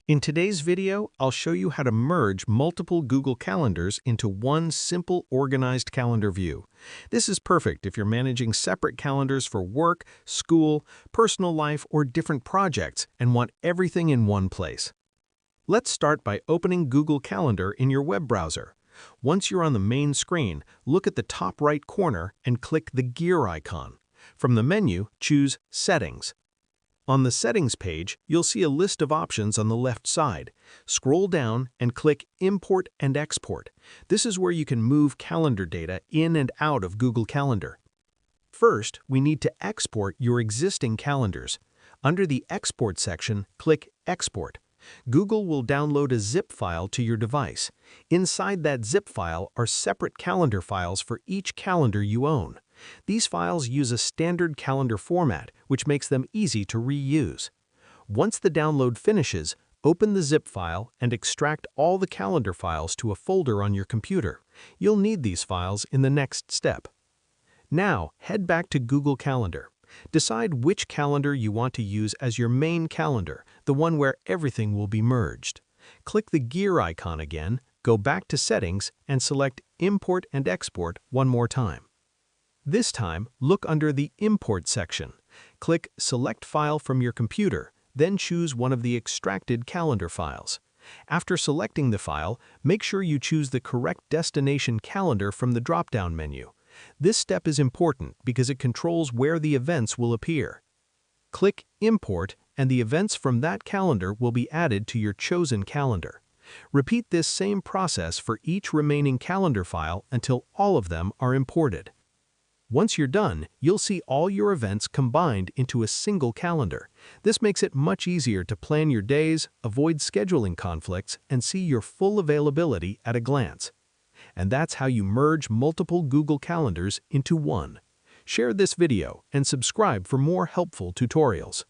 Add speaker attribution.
Speaker 1: In today's video, I'll show you how to merge multiple Google Calendars into one simple organized calendar view. This is perfect if you're managing separate calendars for work, school, personal life, or different projects and want everything in one place. Let's start by opening Google Calendar in your web browser. Once you're on the main screen, look at the top right corner and click the gear icon. From the menu, choose Settings. On the Settings page, you'll see a list of options on the left side. Scroll down and click Import and Export. This is where you can move calendar data in and out of Google Calendar. First, we need to export your existing calendars. Under the Export section, click Export. Google will download a zip file to your device. Inside that zip file are separate calendar files for each calendar you own. These files use a standard calendar format, which makes them easy to reuse. Once the download finishes, open the zip file and extract all the calendar files to a folder on your computer. You'll need these files in the next step. Now, head back to Google Calendar. Decide which calendar you want to use as your main calendar, the one where everything will be merged. Click the gear icon again, go back to Settings, and select Import and Export one more time. This time, look under the Import section. Click Select File from your computer, then choose one of the extracted calendar files. After selecting the file, make sure you choose the correct destination calendar from the drop-down menu. This step is important because it controls where the events will appear. Click Import, and the events from that calendar will be added to your chosen calendar. Repeat this same process for each remaining calendar file until all of them are imported. Once you're done, you'll see all your events combined into a single calendar. This makes it much easier to plan your days, avoid scheduling conflicts, and see your full availability at a glance. And that's how you merge multiple Google Calendars into one. Share this video and subscribe for more helpful tutorials.